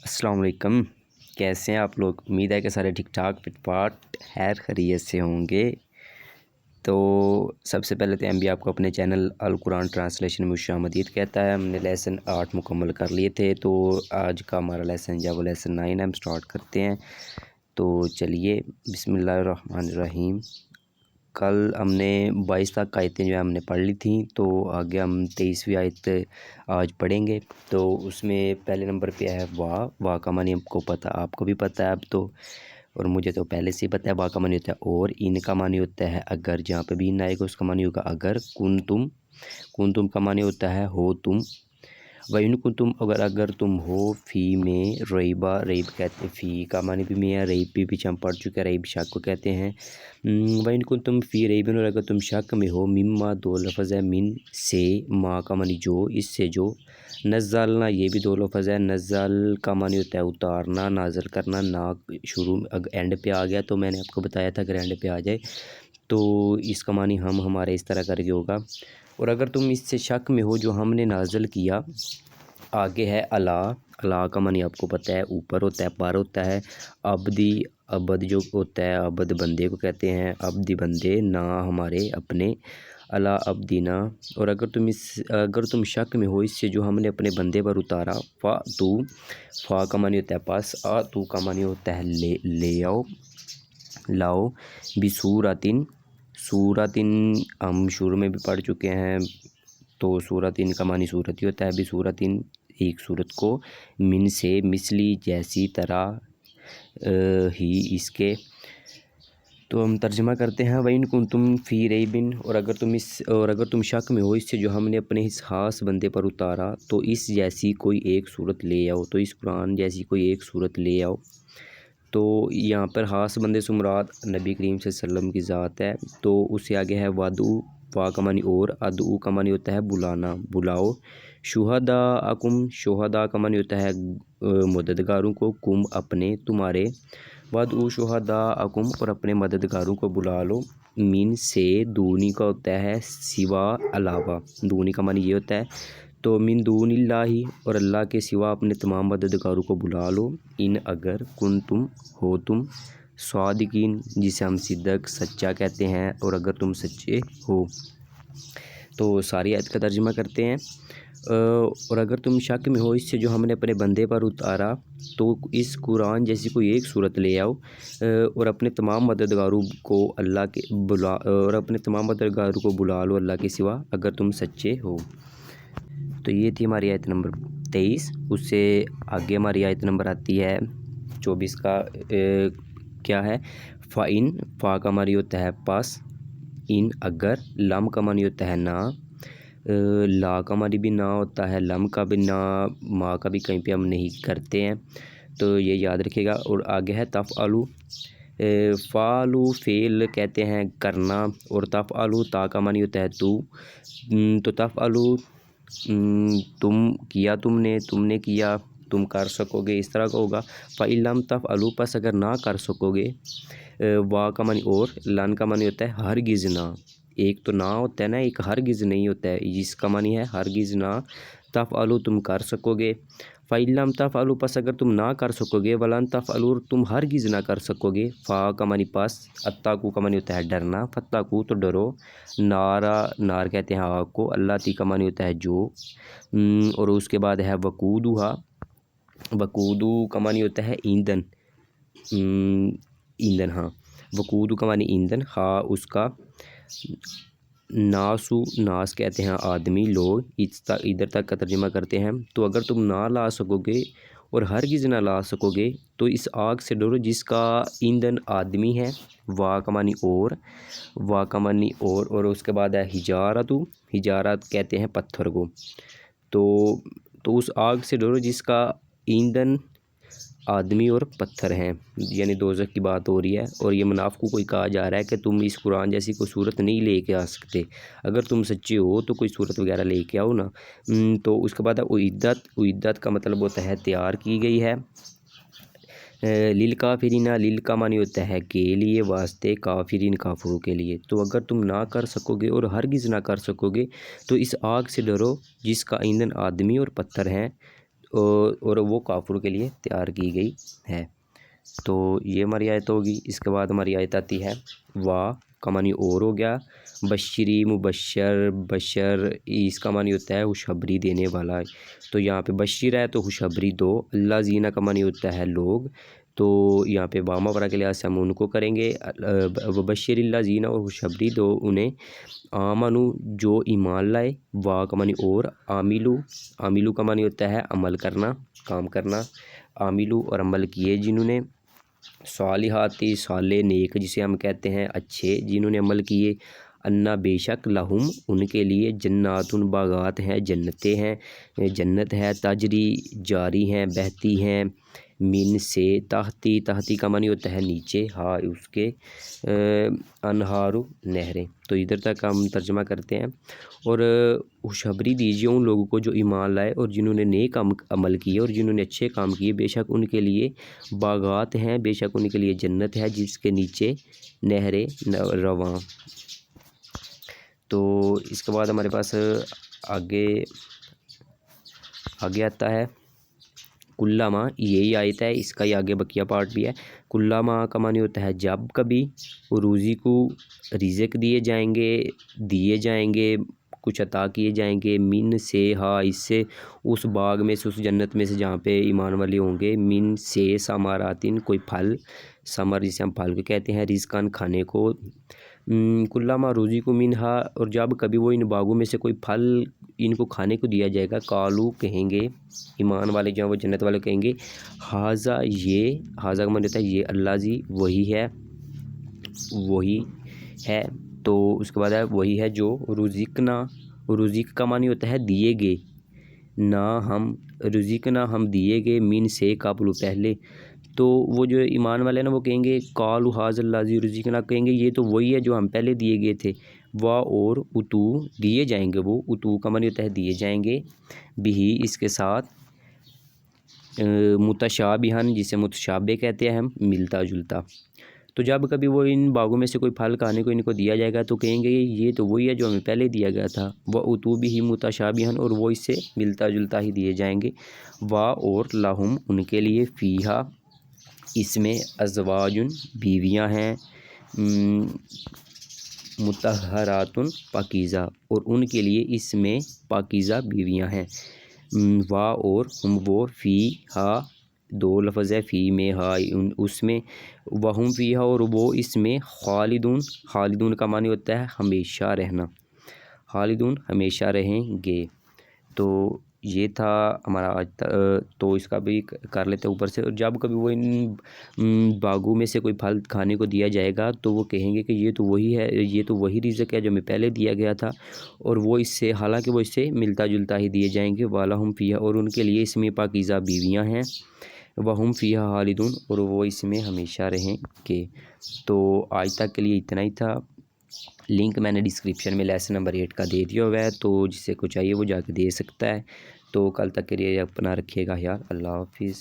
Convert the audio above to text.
अस्सलाम वालेकुम। कैसे हैं आप लोग? उम्मीद है कि सारे ठीक ठाक फिट फाट खैर खैरियत से होंगे। तो सबसे पहले तो भी आपको अपने चैनल अल कुरान ट्रांसलेशन में खुशामदीद कहता है। हमने लेसन 8 मुकम्मल कर लिए थे, तो आज का हमारा लेसन जो है वो लेसन 9 हम स्टार्ट करते हैं। तो चलिए बिस्मिल्लाहिर्रहमानिर्रहीम। कल हमने 22 तक आयतें जो है हमने पढ़ ली थी, तो आगे हम 23वीं आयत आज पढ़ेंगे। तो उसमें पहले नंबर पे है वाह का मानी आपको भी पता है अब तो, और मुझे तो पहले से ही पता है। वाह का मानी होता है और, इन का मानी होता है अगर, जहाँ पे भी इन आएगा उसका मानी होगा अगर। कुन तुम का मानी होता है हो तुम। वइन को तुम अगर तुम हो, फ़ी में रईबा, रईब कहते हैं फ़ी का मानी भी में है, रईब भी पीछे हम पढ़ चुके हैं, रईब शक को कहते हैं। वइन को तुम फ़ी रईबिन, और अगर तुम शक में हो, मिम्मा दो लफ्ज़ है, मिन से, माँ का मानी जो, इससे जो, नज़लना ये भी दो लफ्ज़ है, नज़ल का मानी होता है उतारना, नाज़ल करना। ना शुरू अगर एंड पे आ गया तो मैंने आपको बताया था अगर एंड पे आ जाए तो इसका मानी हम हमारे इस तरह करके होगा। और अगर तुम इससे शक में हो जो हमने नाज़ल किया, आगे है अला का मानी आपको पता है ऊपर होता है, पर होता है। अबद जो होता है, अबद बंदे को कहते हैं, अब्दी बंदे, ना हमारे अपने, अला अब्दीना। और अगर तुम शक में हो इससे जो हमने अपने बंदे पर उतारा, फ़ा का मानी होता है पास, तू का मानी होता है ले आओ, लाओ। सूरतिन हम शुरू में भी पढ़ चुके हैं, तो सूरतिन का मानी सूरत ही होता है। सूरतिन एक सूरत को, मिन से, मिसली जैसी तरह, ही इसके। तो हम तर्जमा करते हैं, वइन कुन तुम फ़ी रईबिन, और अगर तुम शक में हो इससे जो हमने अपने इस खास बंदे पर उतारा, तो इस जैसी कोई एक सूरत ले आओ, तो इस कुरान जैसी कोई एक सूरत ले आओ। तो यहाँ पर ख़ास बंदे से मुराद नबी करीम सल्लल्लाहु अलैहि वसल्लम की ज़ात है। तो उससे आगे है वदू, वा का मानी और, अदू का मानी होता है बुलाना, बुलाओ। शोहदा का मानी होता है मददगारों को, कुम अपने, तुम्हारे। वदू शोहदा अकुम, और अपने मददगारों को बुला लो। मीन से, दूनी का होता है सिवा, अलावा। दूनी का मानी ये होता है, तो मिन दूनिल्लाही, और अल्लाह के सिवा अपने तमाम मददगारों को बुला लो। इन अगर, कुन तुम हो तुम, स्वादिकीन जिसे हम सिद्दक सच्चा कहते हैं, और अगर तुम सच्चे हो। तो सारी आयत का तर्जुमा करते हैं। और अगर तुम शक में हो इससे जो हमने अपने बंदे पर उतारा, तो इस कुरान जैसी कोई एक सूरत ले आओ, और अपने तमाम मददगारों को बुला लो अल्लाह के सिवा, अगर तुम सच्चे हो। तो ये थी हमारी आयत नंबर 23। उससे आगे हमारी आयत नंबर आती है 24 का, क्या है, फ़ा का मानी होता है पास, इन अगर, लम का मानी होता है ना, ला का मानी भी ना होता है, लम का भी ना, माँ का भी कहीं पे हम नहीं करते हैं, तो ये याद रखिएगा। और आगे है तफ़अलु, फ़ालू फ़ेल कहते हैं करना, और तफ़अलु ता का मानी होता है तू। तो तफ़अलु तुमने किया, तुम कर सकोगे, इस तरह का होगा। फ़इल्लम तफ़अलु, पस अगर ना कर सकोगे, वा का मानी और, लन का मानी होता है हरगिज़ ना। एक तो ना होता है ना, एक हरगिज़ नहीं होता है, इसका मानी है हरगिज़ ना। तफ़अलु तुम कर सकोगे, फ़इल्लम तफ़अलु पस अगर तुम ना कर सकोगे, वलन तफ़अलु तुम हरगिज़ ना कर सकोगे। फ़ा का मानी पास, अत्ताकू का मानी होता है डरना, फत्ताकू तो डरो। नार कहते हैं आग को, अल्लाह ती का मानी होता है जो। और उसके बाद है वकूदू का मानी होता है ईंधन, ईंधन, हाँ। वकूदू का मानी ईंधन, हाँ उसका। नास कहते हैं आदमी, लोग। इधर तक का तर्जुमा करते हैं। तो अगर तुम ना ला सकोगे और हरगिज़ ना ला सकोगे, तो इस आग से डरो जिसका ईंधन आदमी है। वा का मानी और उसके बाद है हिजारत कहते हैं पत्थर को। तो उस आग से डरो जिसका ईंधन आदमी और पत्थर हैं, यानी दोज़ख की बात हो रही है। और ये मुनाफ़िकों को कहा जा रहा है कि तुम इस कुरान जैसी कोई सूरत नहीं लेके आ सकते, अगर तुम सच्चे हो तो कोई सूरत वगैरह लेके आओ ना। तो उसके बाद है उइद्दत का मतलब होता है तैयार की गई है। लिल काफिरीना, लिल का मानी होता है के लिए, वास्ते, काफिरीन काफिरों के लिए। तो अगर तुम ना कर सकोगे और हरगिज़ ना कर सकोगे, तो इस आग से डरो जिसका ईंधन आदमी और पत्थर हैं। اور وہ کافروں کے لیے تیار کی گئی ہے۔ تو یہ ہماری آیت ہوگی۔ اس کے بعد ہماری آیت آتی ہے وا کا معنی اور ہو گیا، بشری مبشر، بشر اس کا معنی ہوتا ہے خوشخبری دینے والا، تو یہاں پہ بشیر ہے تو خوشخبری دو۔ اللہ زینہ کا معنی ہوتا ہے لوگ، تو یہاں پہ واما برا کے لحاظ سے ہم ان کو کریں گے، بشیر اللہ زینہ اور خوشخبری دو انہیں، آمنو جو ایمان لائے، وا کا معنی اور، عاملو کا معنی ہوتا ہے عمل کرنا، کام کرنا، عاملو اور عمل کیے جنہوں نے، صالحاتی صالح نیک جسے ہم کہتے ہیں اچھے جنہوں نے عمل کیے، انا بے شک لہم ان کے لیے جنات باغات ہیں، جنتیں ہیں، جنت ہے، تجری جاری ہیں، بہتی ہیں، من سے، تحتی کا معنی ہوتا ہے نیچے، ہاں اس کے، انہارو نہریں۔ تو ادھر تک ہم ترجمہ کرتے ہیں، اور خوشخبری دیجیے ان لوگوں کو جو ایمان لائے اور جنہوں نے نیک عمل کیے اور جنہوں نے اچھے کام کیے، بے شک ان کے لیے باغات ہیں، بے شک ان کے لیے جنت ہے جس کے نیچے نہریں رواں۔ تو اس کے بعد ہمارے پاس آگے آتا ہے کلامہ، یہی آیت ہے، اس کا ہی آگے بقیہ پارٹ بھی ہے۔ کلامہ کا معنی ہوتا ہے جب کبھی، روزی کو رزق دیے جائیں گے، کچھ عطا کیے جائیں گے، من سے، ہاں اس سے، اس باغ میں سے، اس جنت میں سے جہاں پہ ایمان والے ہوں گے، من سے ثمراتن کوئی پھل، ثمر جسے ہم پھل کو کہتے ہیں، رزقان کھانے کو، کلامہ روزی کو منہا، اور جب کبھی وہ ان باغوں میں سے کوئی پھل ان کو کھانے کو دیا جائے گا، قالو کہیں گے ایمان والے جو ہیں وہ جنت والے کہیں گے، حاذا یہ، حاذا کا مطلب ہوتا ہے یہ، اللہ جی وہی ہے، تو اس کے بعد ہے وہی ہے جو رزقنا، رزق کا معنی ہوتا ہے دیے گئے، نہ ہم، رزقنا ہم دیے گئے، من سے قبل پہلے، تو وہ جو ایمان والے ہیں نا وہ کہیں گے قالوا ھذا الذی رزقنا، کہیں گے یہ تو وہی ہے جو ہم پہلے دیے گئے تھے، وا اور اتو دیے جائیں گے، وہ اتو کا معنی ہوتا ہے دیے جائیں گے، بھی اس کے ساتھ، متشابہن جسے متشابہ کہتے ہیں ہم، ملتا جلتا، تو جب کبھی وہ ان باغوں میں سے کوئی پھل کھانے کو ان کو دیا جائے گا تو کہیں گے یہ تو وہی ہے جو ہمیں پہلے دیا گیا تھا، وہ اتو بھی متشابہن اور وہ اس سے ملتا جلتا ہی دیے جائیں گے، وا اور لہم ان کے لیے، فیہا اس میں، ازواجن بیویاں ہیں، مطہراتن پاکیزہ اور ان کے لیے اس میں پاکیزہ بیویاں ہیں، وا اور ہم وہ، فیہا دو لفظ ہے، فی میں ہا اس میں، وہم فیہا اور وہ اس میں، خالدون، خالدون کا معنی ہوتا ہے ہمیشہ رہنا، خالدون ہمیشہ رہیں گے۔ تو یہ تھا ہمارا آج تو اس کا بھی کر لیتے اوپر سے، اور جب کبھی وہ ان باغوں میں سے کوئی پھل کھانے کو دیا جائے گا تو وہ کہیں گے کہ یہ تو وہی ہے، یہ تو وہی رزق ہے جو ہمیں پہلے دیا گیا تھا، اور وہ اس سے، حالانکہ وہ اس سے ملتا جلتا ہی دیے جائیں گے، وَلَهُمْ فِيهَا اور ان کے لیے اس میں پاکیزہ بیویاں ہیں، وَهُمْ فِيهَا خَالِدُونَ اور وہ اس میں ہمیشہ رہیں گے۔ تو آج تک کے لیے اتنا ہی تھا، لنک میں نے ڈسکرپشن میں لیسن نمبر 8 کا دے دیا ہوا ہے، تو جسے کو چاہیے وہ جا کے دے سکتا ہے۔ تو کل تک کے لیے اپنا رکھیے گا خیال، اللہ حافظ۔